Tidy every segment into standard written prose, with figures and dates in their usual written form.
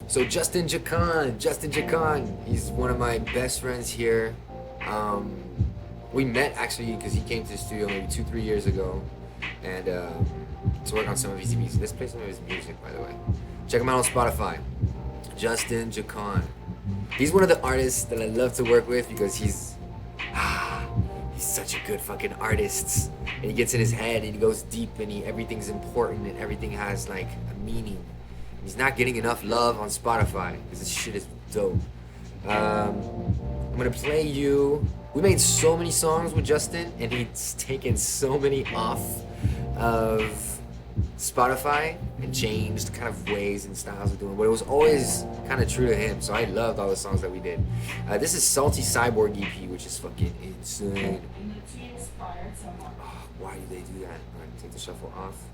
So Justin Jikan, he's one of my best friends here. We met actually because he came to the studio maybe 2-3 years ago, and to work on some of his music. Let's play some of his music, by the way. Check him out on Spotify. Justin Jikan. He's one of the artists that I love to work with because he's such a good fucking artist. And he gets in his head and he goes deep and everything's important and everything has like a meaning. He's not getting enough love on Spotify because this shit is dope. I'm gonna play you. We made so many songs with Justin and he's taken so many off of Spotify and changed kind of ways and styles of doing, but it was always kind of true to him. So I loved all the songs that we did. This is Salty Cyborg EP, which is fucking insane. Oh, why do they do that? Alright, take the shuffle off.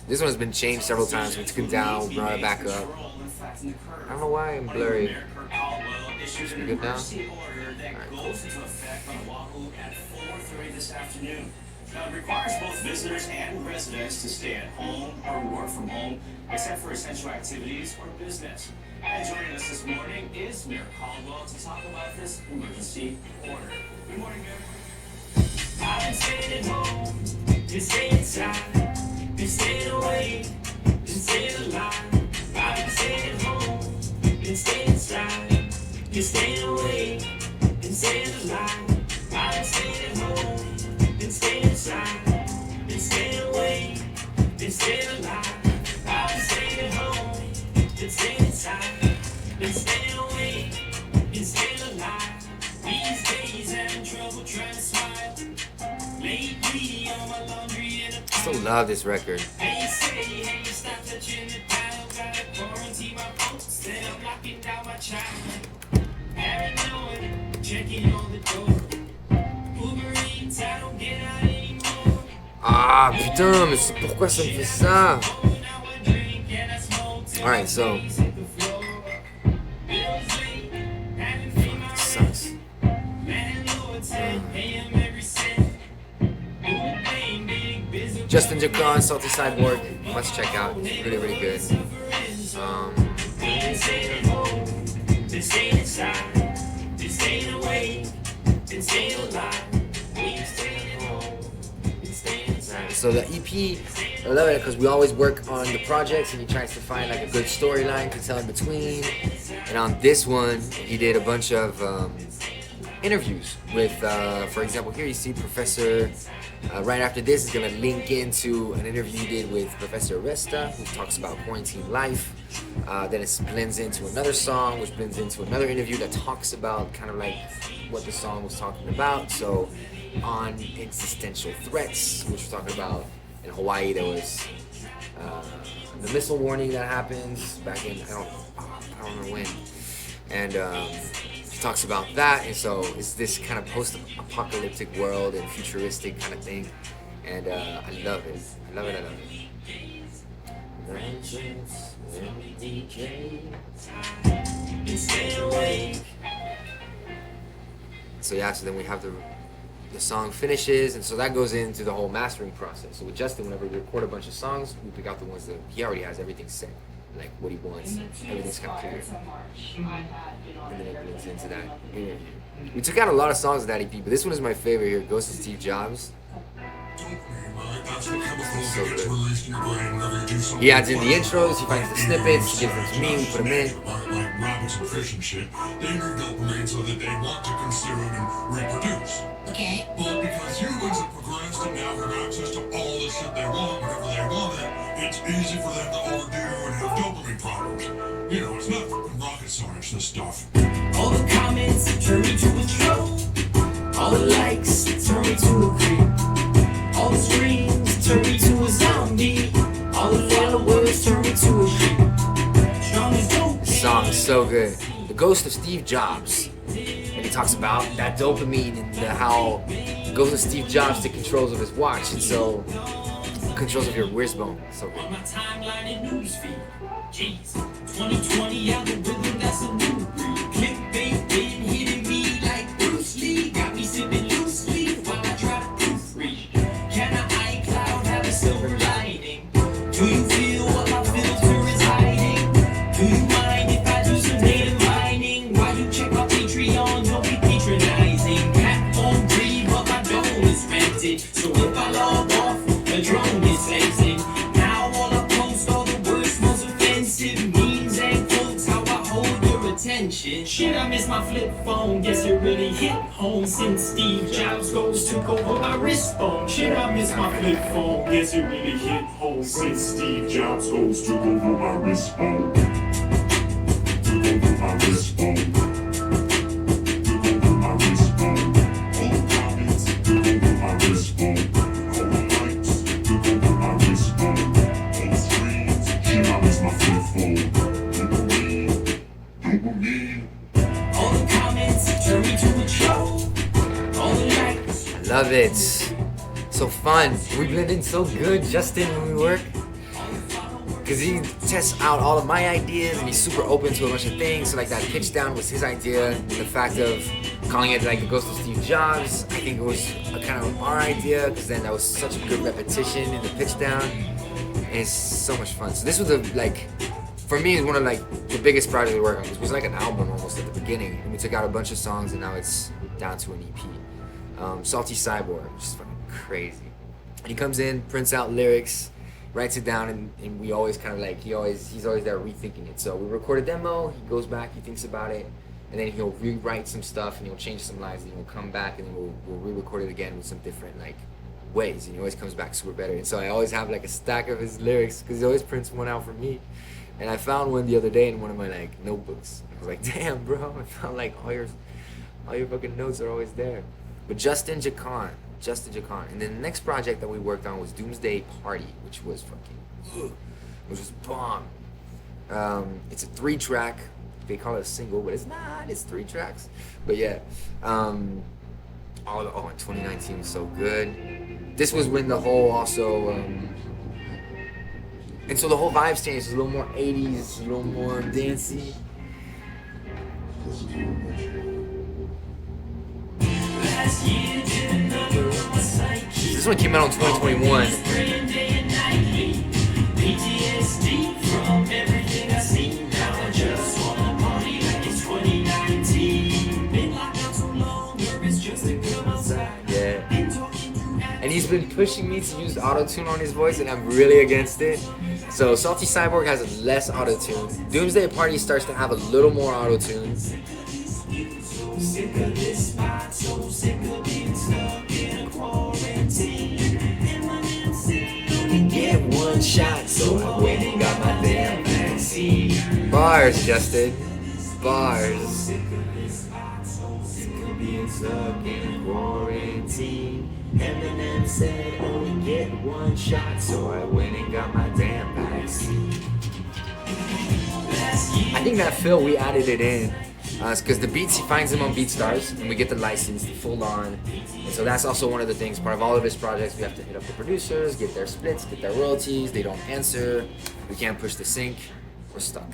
This one has been changed several times. We took it down, brought it back up. I don't know why I'm blurry. Should be good now? Alright, cool. Now, it requires both visitors and residents to stay at home or work from home, except for essential activities or business. And joining us this morning is Mayor Caldwell to talk about this emergency order. Good morning, Mayor. I've been staying at home, been staying inside, been staying away, been staying alive. I've been staying at home, been staying inside, been staying away, been staying alive. I've been staying at home. Been staying inside, been staying away, been staying alive. I've been staying at home, been staying inside, been staying away, been staying alive. These days having trouble trying to smile. Lately on my laundry and I still love this record. They say, hey, stop touching the dial. Gotta quarantine my folks, then I'm locking down my child. Paranoid, checking on the door. Ah putain, mais c'est pourquoi ça me fait ça? Alright, so this sucks. Justin Jikan, Salty Cyborg, must check out. It's really, really good. So the EP, I love it because we always work on the projects and he tries to find like a good storyline to tell in between. And on this one, he did a bunch of interviews with, for example, here you see Professor, right after this is going to link into an interview he did with Professor Resta, who talks about quarantine life. Then it blends into another song, which blends into another interview that talks about kind of like what the song was talking about. So on existential threats, which we're talking about in Hawaii, there was the missile warning that happens back in, I don't remember when. And he talks about that, and so it's this kind of post-apocalyptic world and futuristic kind of thing. And I love it. I love it. So yeah, so then we have the song finishes, and so that goes into the whole mastering process. So with Justin, whenever we record a bunch of songs, we pick out the ones that he already has everything set, like what he wants, everything's kind of clear. And then it blends into that interview. We took out a lot of songs of that EP, but this one is my favorite here. It goes to Steve Jobs. So good. He adds in the intros, he finds the snippets, he gives them to me, we put them in. Like rabbits and fish and shit, they need dopamine so that they want to consume and reproduce. Okay. But because humans have progressed and now have access to all the shit they want whenever they want it, it's easy for them to overdo and have dopamine problems. You know, it's not fucking rocket science, this stuff. all the comments turn me to a troll. All the likes turn me to a creep. All the screams turn me to a zombie. All the followers turn me to a creep. Strong as dope. This song is so good. The Ghost of Steve Jobs. And he talks about that dopamine and how the ghost of Steve Jobs take controls of his watch, and so controls of your wrist bone. So good. My timeline and newsfeed. Jeez, 2020 algorithm, that's a new breed. Clickbait been hitting me like Bruce Lee. Got me sipping loosely while I try to proofread. Can an iCloud have a silver lining? Do you feel what I feel? generation. Shit, I miss my flip phone. Guess it really hit home since Steve Jobs goes to go over my wrist bone. Shit, I miss my flip phone. Guess it really hit home since Steve Jobs goes to go over my wrist bone. To go over my wrist bone. To go over my wrist bone. All comments, to go over my wrist bone. All likes, to go over my wrist bone. All streams, shit, I miss my flip phone. All the comments turn me to a troll. All the likes. I love it. So fun. We blend in so good, Justin, when we work. Because he tests out all of my ideas and he's super open to a bunch of things. So like that pitch down was his idea. And the fact of calling it like it goes to Steve Jobs, I think it was a kind of our idea because then that was such a good repetition in the pitch down. And it's so much fun. So this was for me, it's one of like the biggest projects we worked on. It was like an album almost at the beginning. And we took out a bunch of songs and now it's down to an EP. Salty Cyborg, just fucking crazy. And he comes in, prints out lyrics, writes it down, and we always kind of like, he's always there rethinking it. So we record a demo, he goes back, he thinks about it, and then he'll rewrite some stuff and he'll change some lines and he'll come back and then we'll re-record it again with some different like ways, and he always comes back super better. And so I always have like a stack of his lyrics because he always prints one out for me. And I found one the other day in one of my like notebooks. I was like, damn, bro, I found like all your fucking notes are always there. But Justin Jikan. And then the next project that we worked on was Doomsday Party, which was which was bomb. It's a 3-track. They call it a single, but it's not. It's 3 tracks. But yeah, in 2019 was so good. This was when the whole also. And so the whole vibes changed. It's a little more 80s, a little more dancey. This one came out in 2021. Yeah. And he's been pushing me to use auto-tune on his voice, and I'm really against it. So Salty Cyborg has less auto-tune. Doomsday Party starts to have a little more auto-tune. Sick of this spot, so sick of being stuck in a quarantine. And my man said only get one shot, so I went and got my damn vaccine. Bars, Justin. Bars. Sick of this spot, so sick of being stuck in a quarantine. Eminem said only get one shot, so I went and got my damn vaccine. I think that Phil, we added it in. Because the beats, he finds them on Beatstars, and we get the license full on. And so that's also one of the things, part of all of his projects, we have to hit up the producers, get their splits, get their royalties. They don't answer. We can't push the sync. We're stuck.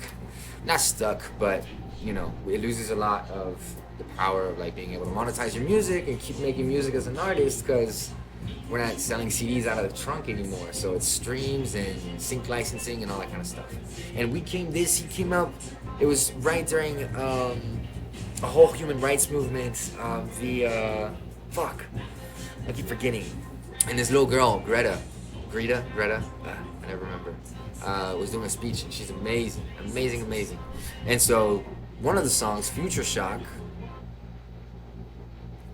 Not stuck, but, you know, it loses a lot of the power of like being able to monetize your music and keep making music as an artist, because we're not selling CDs out of the trunk anymore. So it's streams and sync licensing and all that kind of stuff. And he came out, it was right during a whole human rights movement, I keep forgetting. And this little girl, Greta, I never remember, was doing a speech, and she's amazing. And so one of the songs, Future Shock,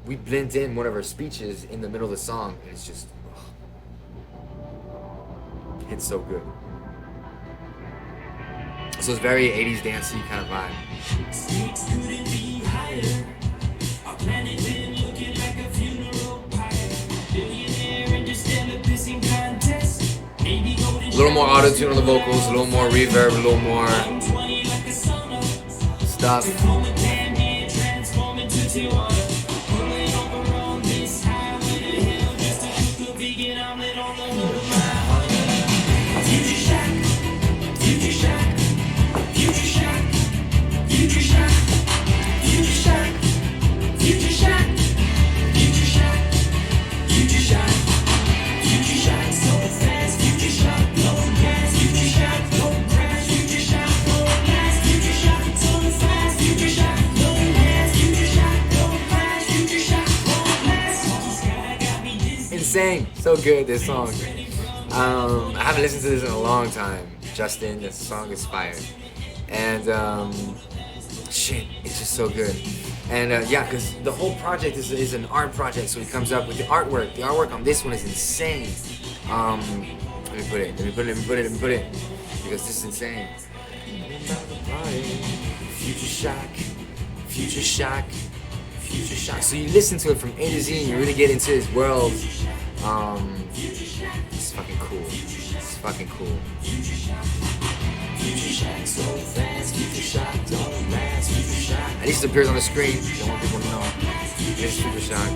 we blend in one of her speeches in the middle of the song, and it's just, it's so good. So it's very 80s dancey kind of vibe. A little more auto-tune on the vocals, a little more reverb, a little more stuff. Insane, so good, this song. I haven't listened to this in a long time. Justin, this song is fire. And shit, it's just so good. And yeah, because the whole project is an art project, so he comes up with the artwork. The artwork on this one is insane. Let me put it, because this is insane. Future shock, future shock, future shock. So you listen to it from A to Z and you really get into his world. It's fucking cool. It's fucking cool. At least it appears on the screen. Don't want people to know. It's Future Shock.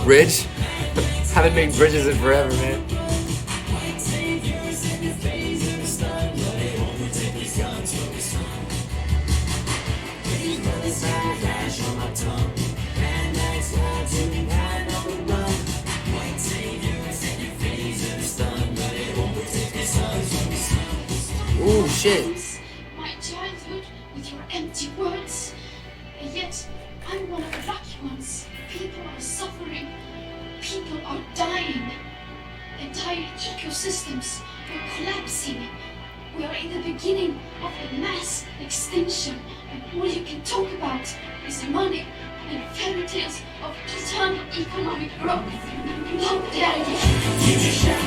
Bridge? Haven't made bridges in forever, man. Ooh, shit. My childhood with your empty words. And yet, I'm one of the lucky ones. People are suffering. People are dying. Entire ecosystems are collapsing. We are in the beginning of a mass extinction. And all you can talk about is money and fairy tales of eternal economic growth. How dare you? Future shock.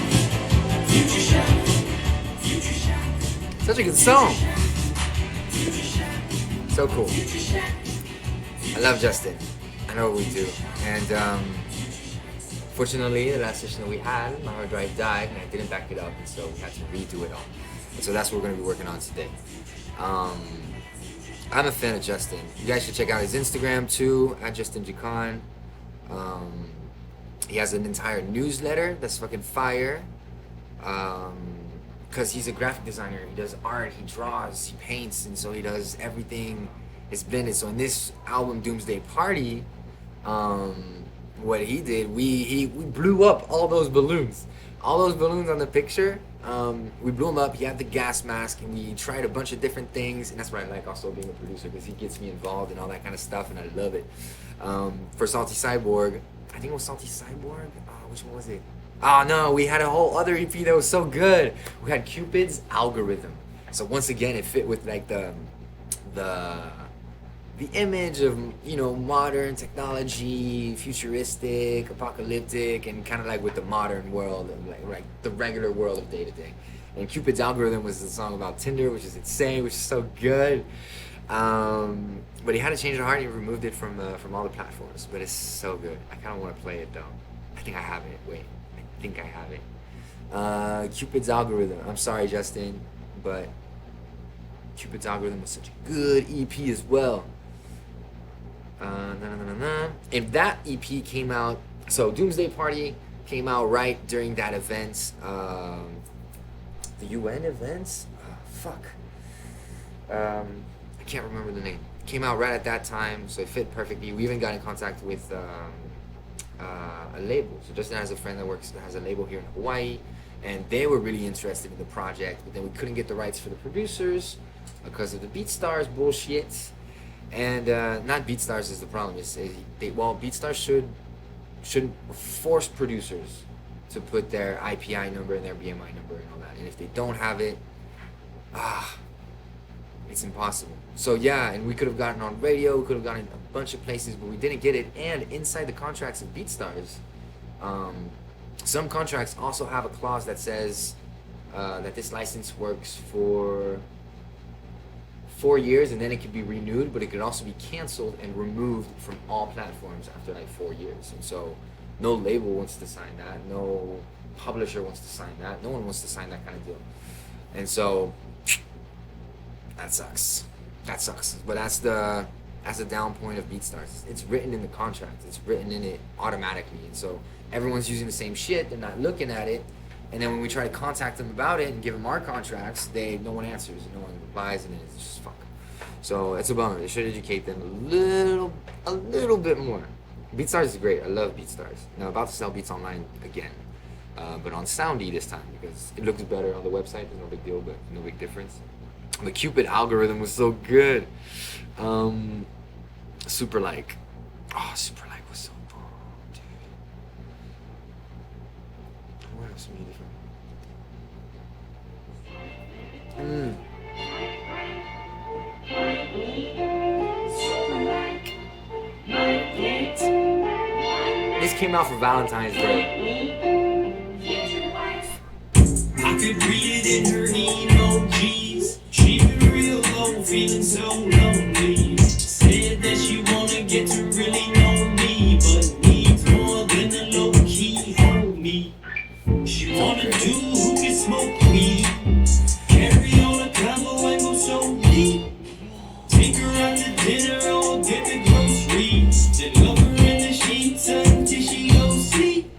Future shock. Future shock. Such a good song. So cool. I love Justin. I know we do. And fortunately, the last session that we had, my hard drive died and I didn't back it up, and so we had to redo it all. And so that's what we're going to be working on today. I'm a fan of Justin. You guys should check out his Instagram too, at Justin Jikan. He has an entire newsletter that's fucking fire. Because he's a graphic designer, he does art, he draws, he paints, and so he does everything. It's blended. So in this album, Doomsday Party, what he did, we blew up all those balloons. All those balloons on the picture, we blew them up. He had the gas mask, and we tried a bunch of different things. And that's what I like also being a producer, because he gets me involved in all that kind of stuff, and I love it. For Salty Cyborg, I think it was Salty Cyborg. Which one was it? Oh no, we had a whole other EP that was so good. We had Cupid's Algorithm. So once again, it fit with like the image of, you know, modern technology, futuristic, apocalyptic, and kind of like with the modern world and like the regular world of day to day. And Cupid's Algorithm was the song about Tinder, which is insane, which is so good. But he had to change the heart and he removed it from all the platforms. But it's so good. I kind of want to play it though. I think I have it. Wait. I think I have it. Cupid's Algorithm. I'm sorry, Justin, but Cupid's Algorithm was such a good EP as well. And that EP came out, so Doomsday Party came out right during that event. The UN events? I can't remember the name. It came out right at that time, so it fit perfectly. We even got in contact with a label. So Justin has a friend that has a label here in Hawaii, and they were really interested in the project, but then we couldn't get the rights for the producers because of the Beatstar's bullshit. And not Beatstars is the problem. Beatstar should force producers to put their IPI number and their BMI number and all that. And if they don't have it, it's impossible. So yeah, and we could have gotten on radio, we could have gotten a bunch of places, but we didn't get it. And inside the contracts of Beatstars, some contracts also have a clause that says that this license works for 4 years, and then it could be renewed, but it could also be canceled and removed from all platforms after like 4 years. And so no label wants to sign that, no publisher wants to sign that, no one wants to sign that kind of deal. And so that sucks. But that's the down point of Beatstars. It's written in the contract. It's written in it automatically. And so everyone's using the same shit. They're not looking at it. And then when we try to contact them about it and give them our contracts, no one answers and no one replies, and then it's just fuck. So it's a bummer. They should educate them a little bit more. Beatstars is great. I love Beatstars. Now I'm about to sell Beats online again, but on Soundy this time because it looks better on the website. There's no big deal, but no big difference. The Cupid Algorithm was so good. SuperLike. Oh, SuperLike was so bomb, dude. What else? So many different. just came out for Valentine's Day. I could read it in her emojis. She been real low, feeling so lonely. Said that she wanna get to really know me, but needs more than a low-key homie. She wanna do who can smoke weed, carry on a combo and go so deep. Take her out to dinner or get the groceries, then love her in the sheets until she goes sleep.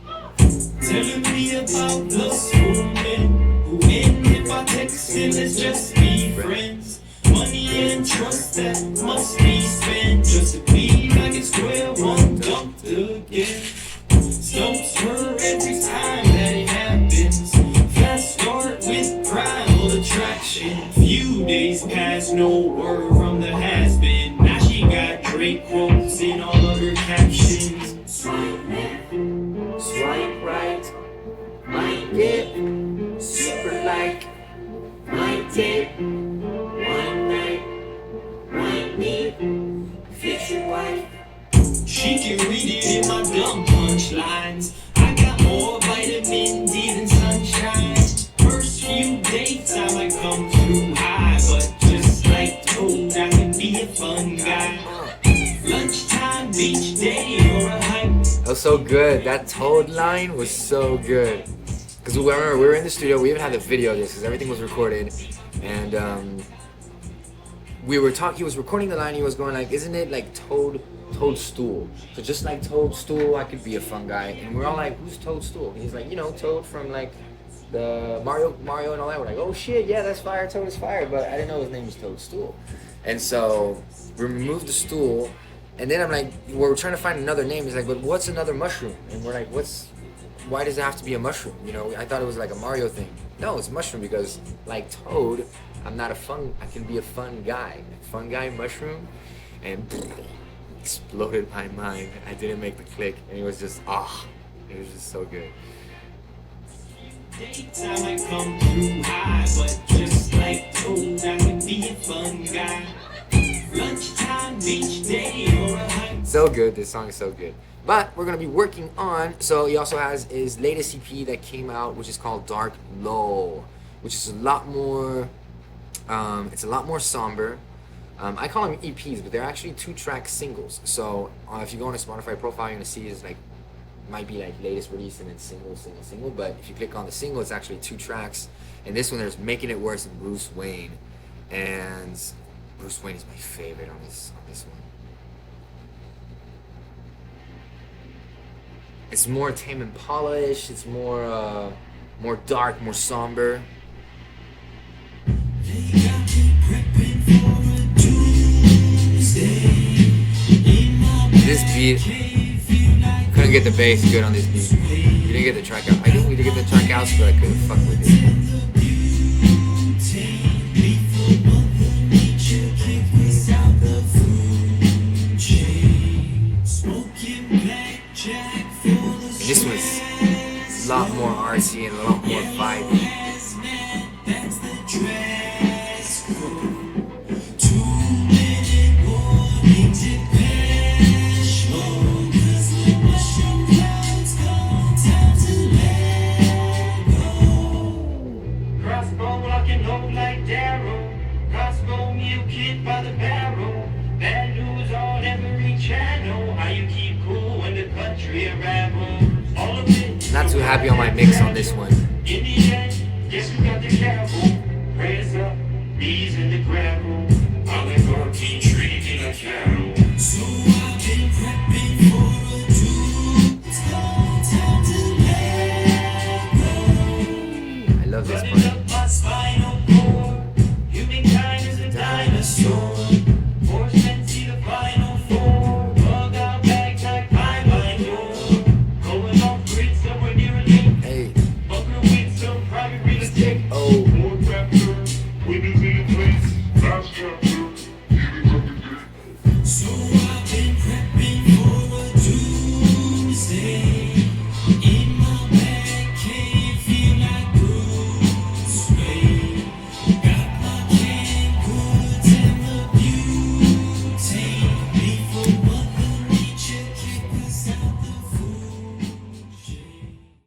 Telling me about the woman who ended by texting, let's just be friends. Money and trust that must be spent just to be back at square one, dumped again. Stumps her every time that it happens. Fast start with primal attraction. Few days past, no word from the has-been. Now she got Drake quotes in all of her captions. Swipe left, swipe right, might get SuperLike, might take one night, might need fiction wife. She can read it in my dumb punchlines. I got more vitamin D than sunshine. First few dates I might come through high, but just like told, I can be a fun guy. Lunchtime, beach day, or a hike. That was so good. That Toad line was so good. Because we were in the studio, we even had the video of this because everything was recorded. And we were talking, he was recording the line, he was going like, isn't it like Toadstool? So just like Toadstool, I could be a fun guy. And we're all like, who's Toadstool? And he's like, you know, Toad from like the Mario and all that. We're like, oh shit, yeah, that's fire, Toad is fire. But I didn't know his name was Toadstool. And so we removed the stool. And then I'm like, we're trying to find another name. He's like, but what's another mushroom? And we're like, why does it have to be a mushroom? You know, I thought it was like a Mario thing. No, it's mushroom because like Toad, I can be a fun guy. Fun guy mushroom. And exploded my mind. I didn't make the click. And it was just, it was just so good. Daytime I come through high, but just like Toad, I can be a fun guy. Lunchtime, beach day, or a hike. So good, this song is so good. But we're gonna be working on, so he also has his latest EP that came out, which is called Dark Low, which is a lot more, it's a lot more somber. I call them EPs, but they're actually 2-track singles. So if you go on a Spotify profile, you're gonna see it's like, might be like latest release and then single. But if you click on the single, it's actually 2 tracks. And this one, there's Making It Worse and Bruce Wayne. And Bruce Wayne is my favorite on this one. It's more Tame Impala-ish. It's more dark, more somber. This beat, couldn't get the bass good on this beat. You didn't get the track out. I think we did get the track out, but I couldn't fuck with it. This one's a lot more artsy and a lot more vibey. Crossbow locking low like Darrow. Crossbow meal kit by the barrel. Bad news on every channel. How you keep cool when the country unravels. All of it. Not too happy on my mix on this one.